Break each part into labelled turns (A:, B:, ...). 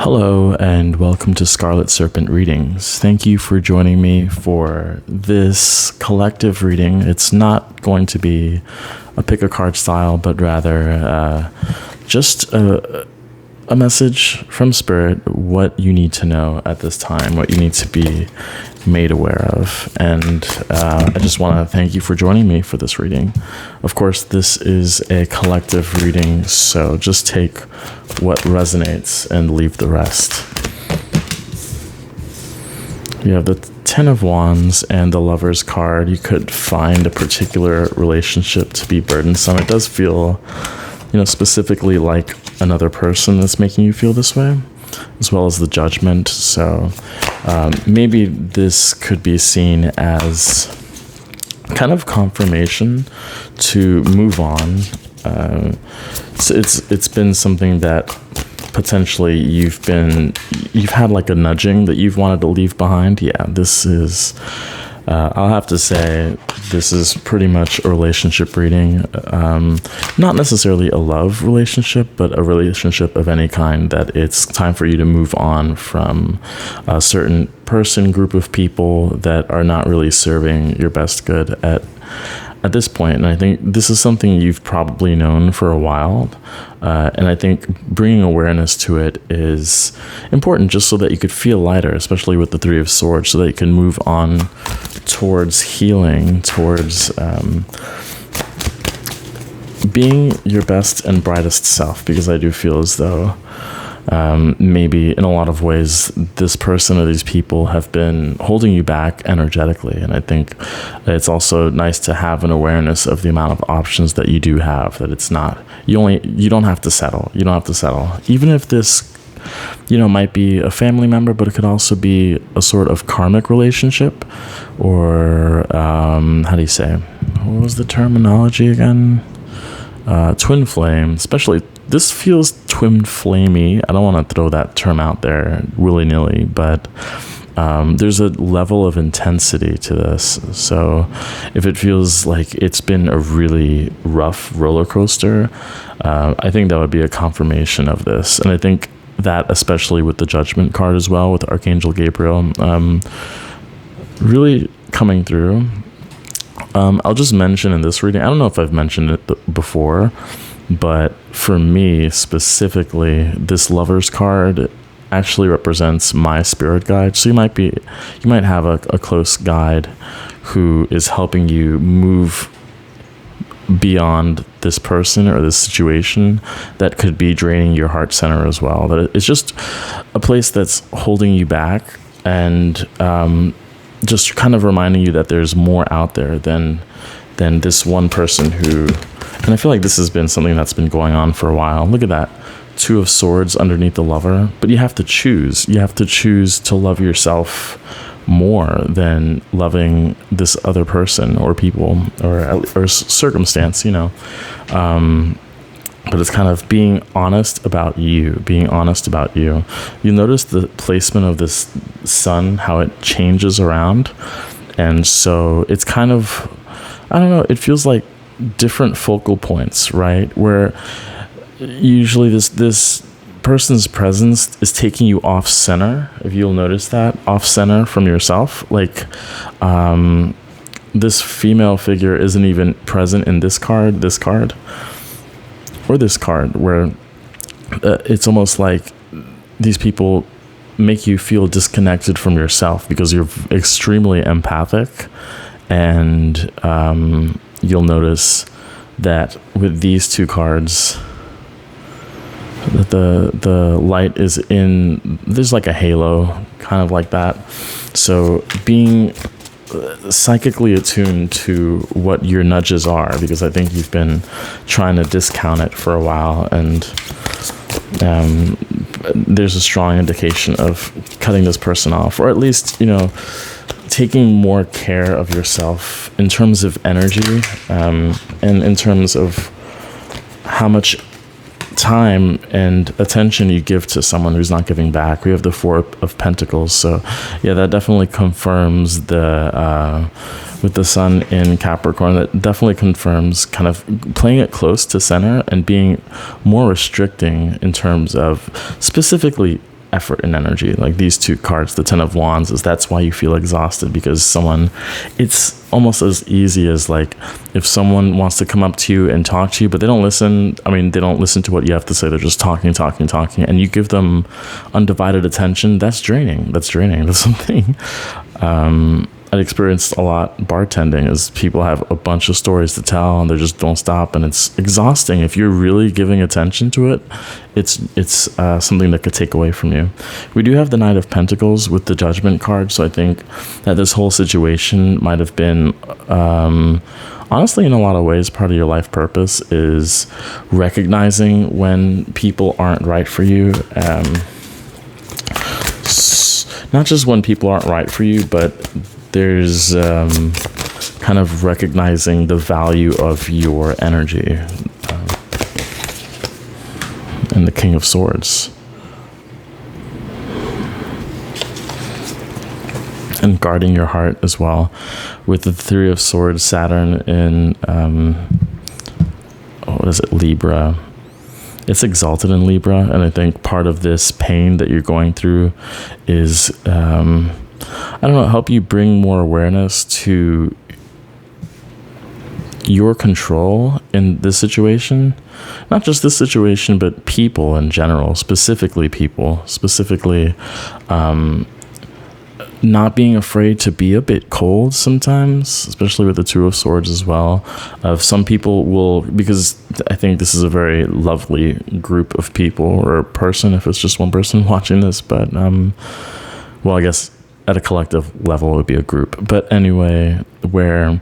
A: Hello and welcome to Scarlet Serpent readings. Thank you for joining me for this collective reading. It's not going to be a pick a card style, but rather just a message from Spirit, what you need to know at this time, what you need to be made aware of. And I just want to thank you for joining me for this reading. Of course, this is a collective reading, so just take what resonates and leave the rest. You have the Ten of Wands and the Lover's card. You could find a particular relationship to be burdensome. It does feel, specifically like another person that's making you feel this way, as well as the Judgment. So maybe this could be seen as kind of confirmation to move on. So it's been something that potentially you've had like a nudging that you've wanted to leave behind. Yeah, this is I'll have to say this is pretty much a relationship reading. Not necessarily a love relationship, but a relationship of any kind, that it's time for you to move on from a certain person, group of people that are not really serving your best good at this point. And I think this is something you've probably known for a while. And I think bringing awareness to it is important, just so that you could feel lighter, especially with the Three of Swords, so that you can move on towards healing, towards being your best and brightest self. Because I do feel as though maybe in a lot of ways this person or these people have been holding you back energetically. And I think it's also nice to have an awareness of the amount of options that you do have, that it's not, you don't have to settle. You don't have to settle. Even if this, might be a family member, but it could also be a sort of karmic relationship, or how do you say, what was the terminology again? Twin flame, especially. This feels twin flamey. I don't want to throw that term out there willy-nilly, but there's a level of intensity to this. So if it feels like it's been a really rough roller coaster, I think that would be a confirmation of this. And I think that, especially with the Judgment card as well, with Archangel Gabriel, really coming through. I'll just mention in this reading, I don't know if I've mentioned it before, but for me specifically, this Lover's card actually represents my spirit guide. So you might have a close guide who is helping you move beyond this person or this situation that could be draining your heart center as well. That it's just a place that's holding you back, and just kind of reminding you that there's more out there than this one person who. And I feel like this has been something that's been going on for a while. Look at that. Two of Swords underneath the Lover. But you have to choose. You have to choose to love yourself more than loving this other person or people or circumstance, But it's kind of being honest about you. You notice the placement of this sun, how it changes around. And so it's kind of, I don't know, it feels like different focal points, right? Where usually this person's presence is taking you off center. If you'll notice that, off center from yourself. Like this female figure isn't even present in this card, where it's almost like these people make you feel disconnected from yourself because you're extremely empathic. And you'll notice that with these two cards, that the light is in, there's like a halo, kind of like that. So being psychically attuned to what your nudges are, because I think you've been trying to discount it for a while, and there's a strong indication of cutting this person off, or at least, taking more care of yourself in terms of energy, and in terms of how much time and attention you give to someone who's not giving back. We have the Four of Pentacles, so yeah, that definitely confirms with the sun in Capricorn, that definitely confirms kind of playing it close to center and being more restricting in terms of specifically effort and energy. Like these two cards, the Ten of Wands, that's why you feel exhausted, because it's almost as easy as like if someone wants to come up to you and talk to you, but they don't listen. I mean, they don't listen to what you have to say. They're just talking, and you give them undivided attention. That's draining. That's something I'd experienced a lot bartending, is people have a bunch of stories to tell and they just don't stop, and it's exhausting. If you're really giving attention to it, it's something that could take away from you. We do have the Knight of Pentacles with the Judgment card, so I think that this whole situation might have been honestly, in a lot of ways, part of your life purpose is recognizing when people aren't right for you. Not just when people aren't right for you, but there's kind of recognizing the value of your energy. And the King of Swords. And guarding your heart as well. With the Three of Swords, Saturn in, Libra. It's exalted in Libra, and I think part of this pain that you're going through is, help you bring more awareness to your control in this situation. Not just this situation, but people in general, specifically not being afraid to be a bit cold sometimes, especially with the Two of Swords as well. Some people will, because I think this is a very lovely group of people, or person if it's just one person watching this, but I guess at a collective level it would be a group. But anyway, where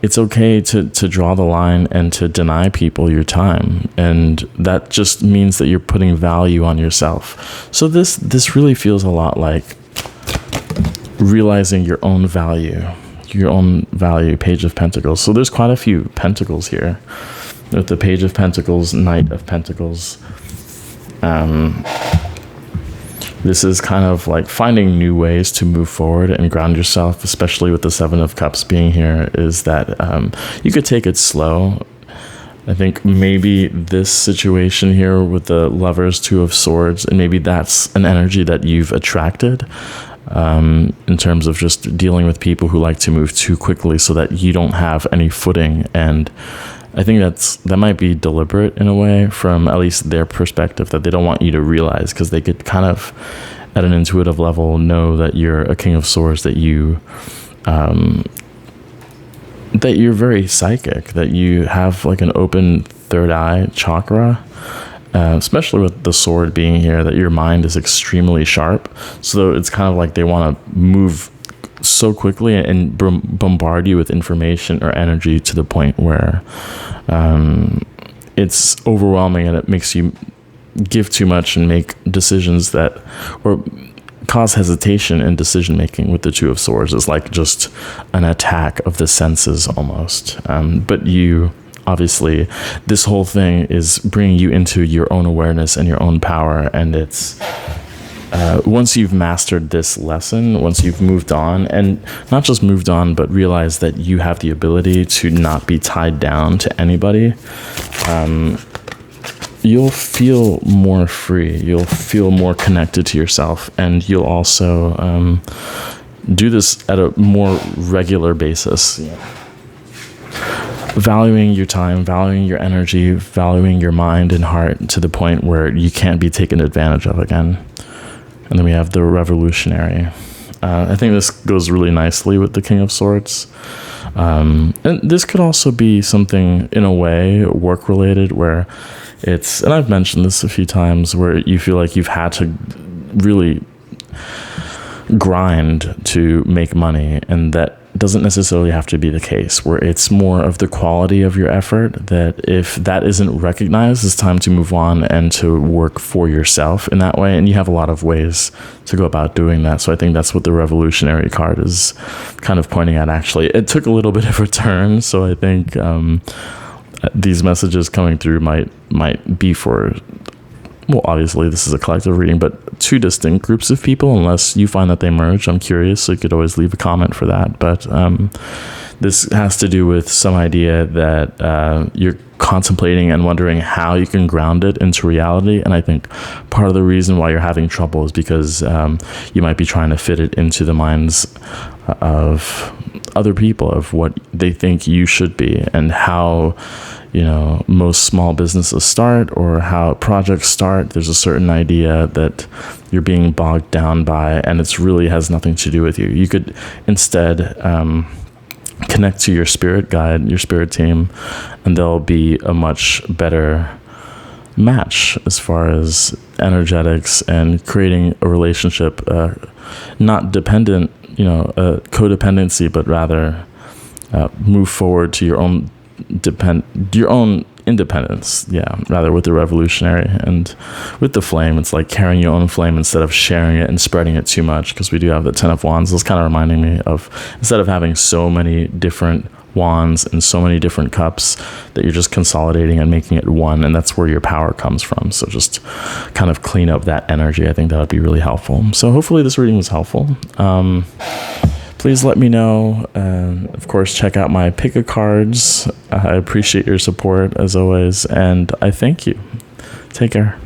A: it's okay to draw the line and to deny people your time, and that just means that you're putting value on yourself. So this really feels a lot like realizing your own value, Page of Pentacles. So there's quite a few pentacles here with the Page of Pentacles, Knight of Pentacles. This is kind of like finding new ways to move forward and ground yourself, especially with the Seven of Cups being here, is that you could take it slow. I think maybe this situation here with the Lovers, Two of Swords, and maybe that's an energy that you've attracted, in terms of just dealing with people who like to move too quickly so that you don't have any footing. And I think that might be deliberate in a way, from at least their perspective, that they don't want you to realize, because they could kind of at an intuitive level know that you're a King of Swords, that you're very psychic, that you have like an open third eye chakra, especially with the sword being here, that your mind is extremely sharp. So it's kind of like they want to move so quickly and bombard you with information or energy to the point where it's overwhelming, and it makes you give too much and make decisions or cause hesitation in decision making. With the Two of Swords, it's like just an attack of the senses almost. But you obviously, this whole thing is bringing you into your own awareness and your own power, and it's once you've mastered this lesson, once you've moved on, and not just moved on, but realized that you have the ability to not be tied down to anybody, you'll feel more free, you'll feel more connected to yourself, and you'll also do this at a more regular basis. Valuing your time, valuing your energy, valuing your mind and heart to the point where you can't be taken advantage of again. And then we have the Revolutionary. I think this goes really nicely with the King of Swords. And this could also be something, in a way, work-related, where it's, and I've mentioned this a few times, where you feel like you've had to really grind to make money, and that doesn't necessarily have to be the case, where it's more of the quality of your effort, that if that isn't recognized, it's time to move on and to work for yourself in that way. And you have a lot of ways to go about doing that. So I think that's what the Revolutionary card is kind of pointing at. Actually, it took a little bit of a turn, so I think these messages coming through might be for well, obviously this is a collective reading, but two distinct groups of people, unless you find that they merge. I'm curious, so you could always leave a comment for that. But this has to do with some idea that you're contemplating and wondering how you can ground it into reality. And I think part of the reason why you're having trouble is because you might be trying to fit it into the minds of other people, of what they think you should be, and how, you know, most small businesses start, or how projects start. There's a certain idea that you're being bogged down by, and it's really has nothing to do with you. You could instead connect to your spirit guide, your spirit team, and they'll be a much better match as far as energetics and creating a relationship, not dependent, you know, codependency, but rather move forward to your own independence, rather, with the revolutionary. And with the flame, it's like carrying your own flame instead of sharing it and spreading it too much, because we do have the 10 of Wands. It's kind of reminding me of, instead of having so many different wands and so many different cups, that you're just consolidating and making it one, and that's where your power comes from. So just kind of clean up that energy. I think that would be really helpful. So hopefully this reading was helpful. Please let me know. Of course, check out my pick a cards. I appreciate your support as always, and I thank you. Take care.